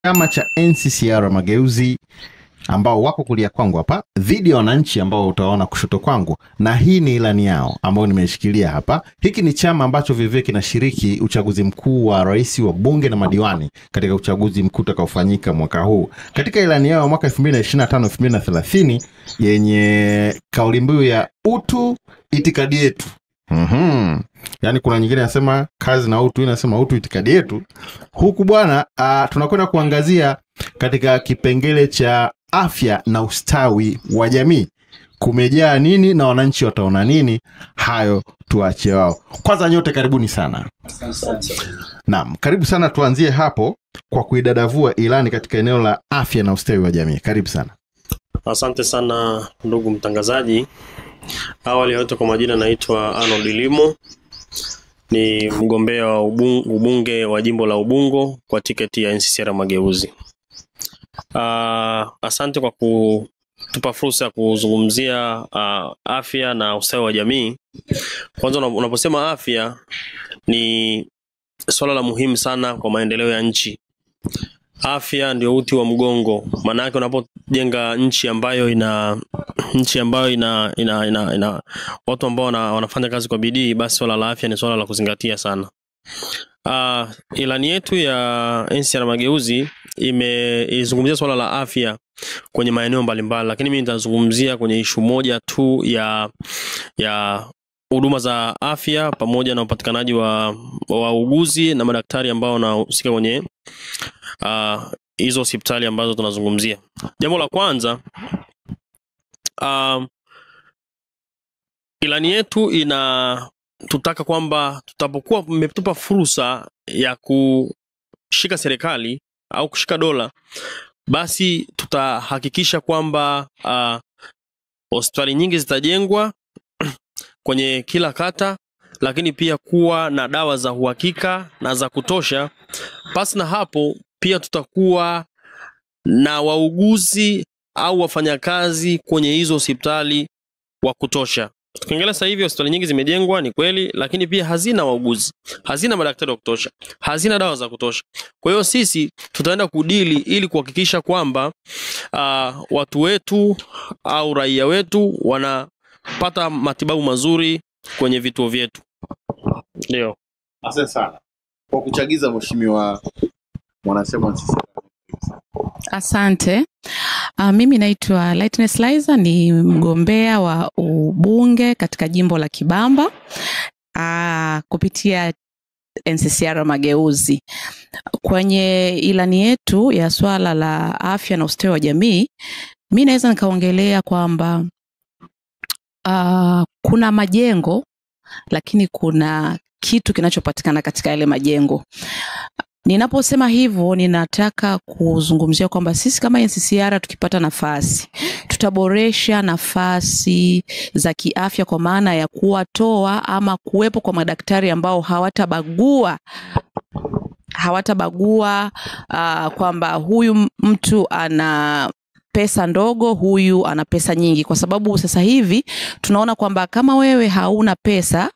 chama cha NCCR Mageuzi ambao wako kulia kwangu hapa dhidi ya wananchi ambao utaona kushoto kwangu, na hii ni ilani yao ambao nimeshikilia hapa. Hiki ni chama ambacho vivyo kinashiriki uchaguzi mkuu wa rais, wa bunge na madiwani katika uchaguzi mkuu utakaofanyika mwaka huu. Katika ilani yao mwaka 2025-2030 yenye kauli mbiu ya utu itikadi yetu. Yaani kuna nyingine inasema kazi na utu, inasema utu itikadi yetu. Huku bwana tunakwenda kuangazia katika kipengele cha afya na ustawi wa jamii. Kumejaa nini na wananchi wataona nini? Hayo tuache wao. Kwanza nyote karibuni sana. Naam, karibu sana. Tuanzie hapo kwa kuidadavua ilani katika eneo la afya na ustawi wa jamii. Karibu sana. Asante sana ndugu mtangazaji. Awali yote kwa majina naitwa Arnold Limo. Ni mgombea wa ubunge wa jimbo la Ubungo kwa tiketi ya NCCR Mageuzi. Asante kwa kutupa fursa ya kuzungumzia afya na ustawi wa jamii. Kwanza unaposema afya ni swala la muhimu sana kwa maendeleo ya nchi. Afya ndio uti wa mgongo. Maana yake unapojenga nchi ambayo ina watu ambao wanafanya kazi kwa bidii, basi swala la afya ni swala la kuzingatia sana. Ilani yetu ya NCCR Mageuzi izungumzia swala la afya kwenye maeneo mbalimbali, lakini mimi nitazungumzia kwenye ishu moja tu ya huduma za afya pamoja na upatikanaji wa wauguzi na madaktari ambao wanahusika kwenye hizo hospitali ambazo tunazungumzia. Jambo la kwanza, ilani yetu tutaka kwamba tutapokuwa mmetupa fursa ya kushika serikali au kushika dola, basi tutahakikisha kwamba hospitali nyingi zitajengwa kwenye kila kata, lakini pia kuwa na dawa za uhakika na za kutosha. Pasi na hapo pia tutakuwa na wauguzi au wafanyakazi kwenye hizo hospitali wa kutosha. Tukiangalia sasa hivi hospitali nyingi zimejengwa, ni kweli, lakini pia hazina wauguzi, hazina madaktari wa kutosha, hazina dawa za kutosha. Kwa hiyo sisi tutaenda kudili ili kuhakikisha kwamba watu wetu au raia wetu wanapata matibabu mazuri kwenye vituo vyetu. Ndio. Asante sana kwa kuchagiza mheshimiwa mwanasema NCCR. Asante. Mimi naitwa Lightness Liza, ni mgombea wa ubunge katika jimbo la Kibamba kupitia NCCR Mageuzi. Kwenye ilani yetu ya swala la afya na ustawi wa jamii, mimi naweza nikaongelea kwamba kuna majengo, lakini kuna kitu kinachopatikana katika yale majengo. Ninaposema hivyo, ninataka kuzungumzia kwamba sisi kama NCCR tukipata nafasi, tutaboresha nafasi za kiafya kwa maana ya kuwatoa ama kuwepo kwa madaktari ambao hawatabagua kwamba huyu mtu ana pesa ndogo, huyu ana pesa nyingi. Kwa sababu sasa hivi tunaona kwamba kama wewe hauna pesa,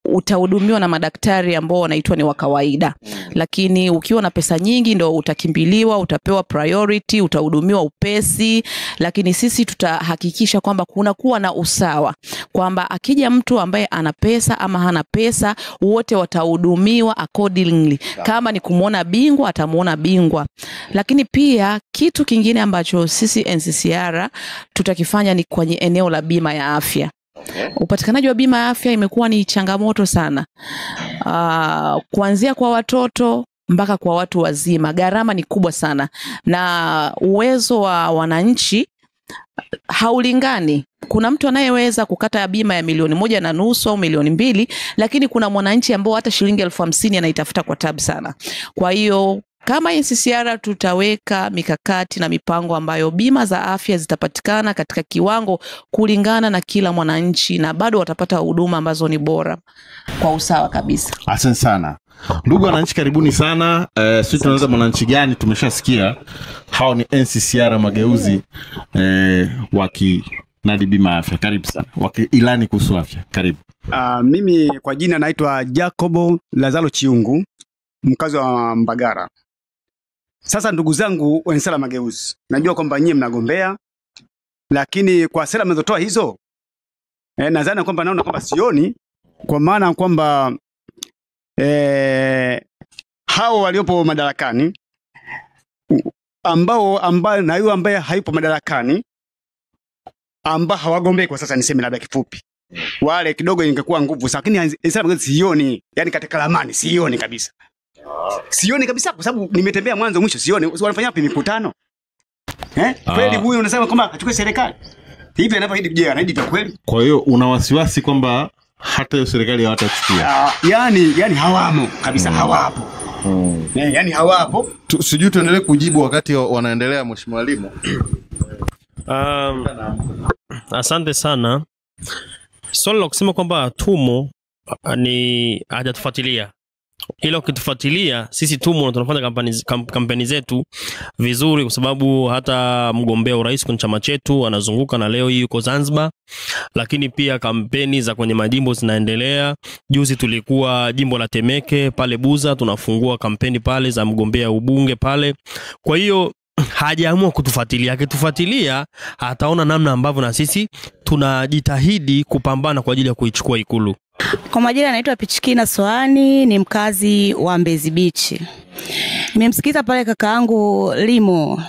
utahudumiwa na madaktari ambao wanaitwa ni wa kawaida. Lakini ukiwa na pesa nyingi ndo utakimbiliwa, utapewa priority, utahudumiwa upesi. Lakini sisi tutahakikisha kwamba kuna kuwa na usawa, kwamba akija mtu ambaye ana pesa ama hana pesa, wote watahudumiwa accordingly. Kama ni kumuona bingwa, atamuona bingwa. Lakini pia kitu kingine ambacho sisi NCCR tutakifanya ni kwenye eneo la bima ya afya. Upatikanaji wa bima ya afya imekuwa ni changamoto sana. Kuanzia kwa watoto mpaka kwa watu wazima, gharama ni kubwa sana, na uwezo wa wananchi haulingani. Kuna mtu anayeweza kukata bima ya 1.5 milioni au 2 milioni, lakini kuna mwananchi ambao hata shilingi 50,000 anaitafuta kwa tabu sana. Kwa hiyo kama NCCR tutaweka mikakati na mipango ambayo bima za afya zitapatikana katika kiwango kulingana na kila mwananchi, na bado watapata huduma ambazo ni bora kwa usawa kabisa. Asante sana. Ndugu wananchi karibuni sana. Sisi tunaanza mwananchi gani? Tumeshasikia hao ni NCCR Mageuzi nadi bima afya. Karibu sana. Ilani kuhusu afya. Karibu. Mimi kwa jina naitwa Jacobo Lazaro Chiungu, mkazi wa Mbagara. Sasa ndugu zangu wa Nsala Mageuzi, najua kwamba nyie mnagombea, lakini kwa sera mnazotoa hizo nadhani kwamba naona kwamba sioni, kwa maana kwamba hao waliopo madarakani ambao na yule ambaye hayupo madarakani ambao hawagombei kwa sasa, niseme labda kifupi, wale kidogo ingekuwa nguvu sana, lakini Nsala Mageuzi sioni, yani katika ramani sioni kabisa. Sioni kabisa kwa sababu nimetembea mwanzo mwisho, sioni wanafanya wapi mikutano. Kweli huyu unasema kwamba achukue serikali hivi anapoahidi, je, anaahidi kwa kweli? Kwa hiyo una wasiwasi kwamba hata hiyo serikali hawatachukua? Yani hawamo kabisa, hawapo. Yani hawapo. Sijui tuendelee kujibu wakati wanaendelea, Mheshimiwa Limo. Asante sana. Swali la kusema kwamba tumo ni hajatufuatilia. Ila ukitufuatilia sisi tumo na tunafanya kampeni zetu vizuri, kwa sababu hata mgombea urais kwenye chama chetu anazunguka na leo hii yuko Zanzibar, lakini pia kampeni za kwenye majimbo zinaendelea. Juzi tulikuwa jimbo la Temeke pale Buza, tunafungua kampeni pale za mgombea ubunge pale. Kwa hiyo hajaamua kutufuatilia. Akitufuatilia ataona namna ambavyo na sisi tunajitahidi kupambana kwa ajili ya kuichukua Ikulu. Kwa majina naitwa Pichikina Soani, ni mkazi wa Mbezi Beach. Nimemsikiza pale kakaangu Limo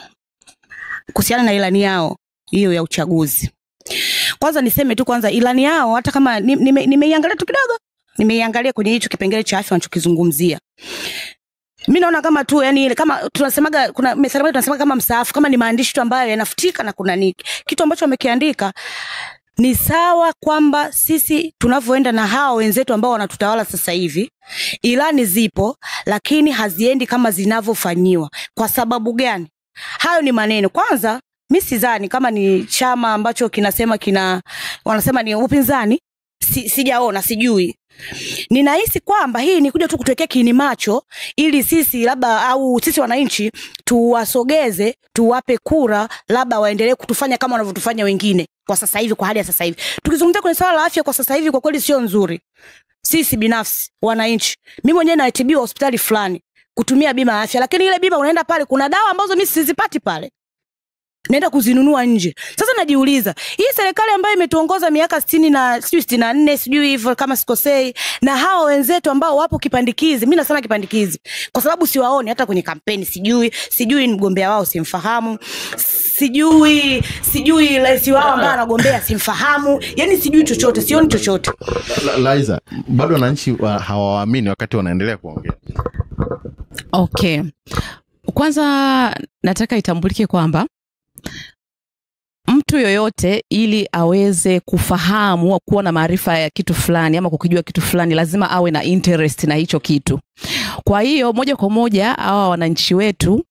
kuhusiana na ilani yao hiyo ya uchaguzi. Kwanza niseme tu kwanza ilani yao, hata kama nimeiangalia tu kidogo, nimeiangalia kwenye hicho kipengele cha afya wanachokizungumzia. Mimi naona kama tu, yani kama tunasemaga, kuna msemaji tunasema kama msaafu, kama ni maandishi tu ambayo yanafutika na kuna niki. Kitu ambacho wamekiandika ni sawa kwamba sisi tunavyoenda na hao wenzetu ambao wanatutawala sasa hivi, ilani zipo lakini haziendi kama zinavyofanyiwa. Kwa sababu gani? Hayo ni maneno. Kwanza mimi sidhani kama ni chama ambacho kinasema wanasema ni upinzani, sijaona, sijui. Ninahisi kwamba hii ni kuja tu kutuwekea kiini macho ili sisi labda, au sisi wananchi tuwasogeze, tuwape kura, labda waendelee kutufanya kama wanavyotufanya wengine kwa sasa hivi, kwa hali ya sasa hivi. Tukizungumzia kwenye swala la afya kwa sasa hivi, kwa kweli sio nzuri. Sisi binafsi wananchi, mimi mwenyewe natibiwa hospitali fulani kutumia bima ya afya, lakini ile bima unaenda pale kuna dawa ambazo mimi sizipati pale, naenda kuzinunua nje. Sasa najiuliza, hii serikali ambayo imetuongoza miaka 60 na 64 sijui hivyo kama sikosei, na hao wenzetu ambao wapo kipandikizi, mimi nasema kipandikizi kwa sababu siwaoni hata kwenye kampeni, sijui mgombea wao simfahamu, sijui rais wao ambaye anagombea simfahamu, yani sijui chochote, sioni chochote. Liza, bado wananchi hawaamini wakati wanaendelea kuongea. Okay. Kwanza nataka itambulike kwamba mtu yoyote ili aweze kufahamu, kuwa na maarifa ya kitu fulani ama kukijua kitu fulani, lazima awe na interest na hicho kitu. Kwa hiyo moja kwa moja hawa wananchi wetu,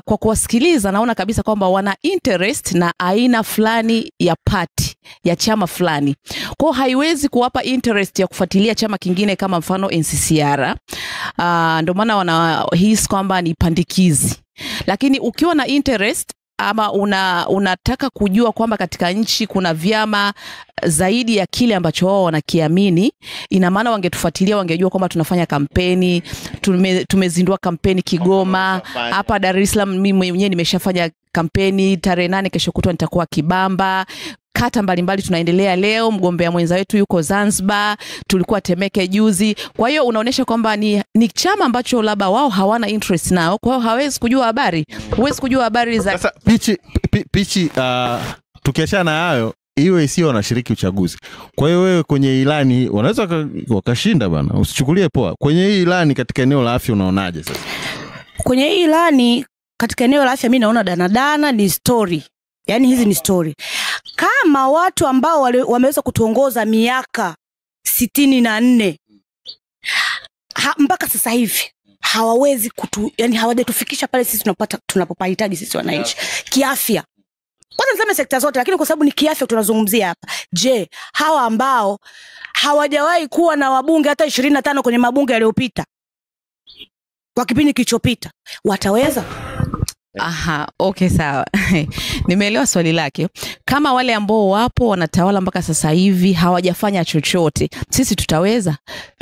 kwa kuwasikiliza naona kabisa kwamba wana interest na aina fulani ya party, ya chama fulani. Kwa haiwezi kuwapa interest ya kufuatilia chama kingine kama mfano NCCR. Ndio maana wanahisi kwamba ni pandikizi. Lakini ukiwa na interest ama unataka kujua kwamba katika nchi kuna vyama zaidi ya kile ambacho wao wanakiamini, ina maana wangetufuatilia, wangejua kwamba tunafanya kampeni. Tumezindua kampeni Kigoma, hapa Dar es Salaam mimi mwenyewe nimeshafanya kampeni, tarehe 8 kesho kutwa nitakuwa Kibamba. Kata mbalimbali tunaendelea leo, mgombea mwenza wetu yuko Zanzibar, tulikuwa Temeke juzi. Kwa hiyo unaonesha kwamba ni chama ambacho labda wao hawana interest nao, kwa hiyo hawezi kujua habari. Huwezi kujua habari za sasa. Pichi tukiachana na hayo, hiyo isiyo wanashiriki uchaguzi. Kwa hiyo wewe kwenye ilani wanaweza wakashinda bana, usichukulie poa. Kwenye hii ilani katika eneo la afya unaonaje sasa? Kwenye hii ilani katika eneo la afya mimi naona danadana, ni story. Yani hizi ni story. Kama watu ambao wameweza kutuongoza miaka 64 mpaka sasa hivi hawawezi yani hawajatufikisha pale sisi tunapopahitaji sisi wananchi kiafya. Kwanza niseme sekta zote, lakini kwa sababu ni kiafya tunazungumzia hapa. Je, hawa ambao hawajawahi kuwa na wabunge hata 25 kwenye mabunge yaliyopita kwa kipindi kilichopita wataweza? Aha, okay, sawa. Nimeelewa swali lake. Kama wale ambao wapo wanatawala mpaka sasa hivi hawajafanya chochote, sisi tutaweza?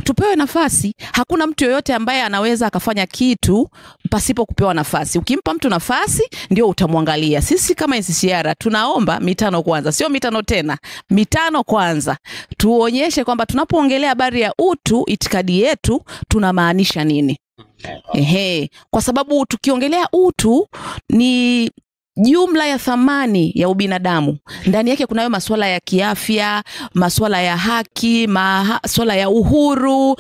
Tupewe nafasi. Hakuna mtu yoyote ambaye anaweza akafanya kitu pasipo kupewa nafasi. Ukimpa mtu nafasi ndio utamwangalia. Sisi kama NCCR tunaomba mitano kwanza, sio mitano tena, mitano kwanza. Tuonyeshe kwamba tunapoongelea habari ya utu, itikadi yetu tunamaanisha nini. Kwa sababu tukiongelea utu ni jumla ya thamani ya ubinadamu. Ndani yake kunayo masuala ya kiafya, masuala ya haki, masuala ya uhuru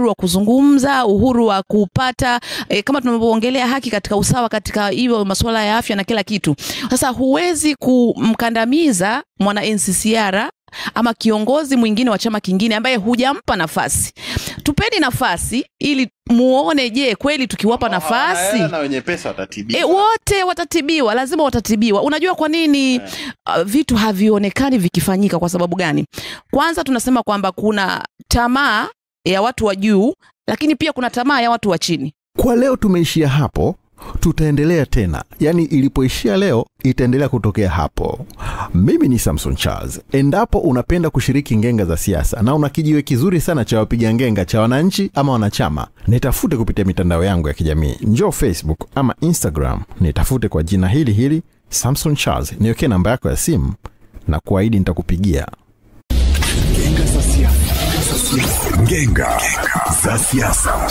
wa kuzungumza, uhuru wa kupata, kama tunapoongelea haki katika usawa katika hiyo masuala ya afya na kila kitu. Sasa huwezi kumkandamiza mwana NCCR ama kiongozi mwingine wa chama kingine ambaye hujampa nafasi. Tupeni nafasi ili muone, je, kweli tukiwapa nafasi na wenye pesa watatibiwa. Wote watatibiwa, lazima watatibiwa. Unajua kwa nini vitu havionekani vikifanyika? Kwa sababu gani? Kwanza tunasema kwamba kuna tamaa ya watu wa juu, lakini pia kuna tamaa ya watu wa chini. Kwa leo tumeishia hapo, tutaendelea tena. Yani ilipoishia leo itaendelea kutokea hapo. Mimi ni Samson Charles. Endapo unapenda kushiriki ngenga za siasa na una kijiwe kizuri sana cha wapiga ngenga cha wananchi ama wanachama, nitafute kupitia mitandao yangu ya kijamii. Njoo Facebook ama Instagram, nitafute kwa jina hili Samson Charles. Niweke namba yako ya simu na kuahidi nitakupigia. Ngenga za siasa.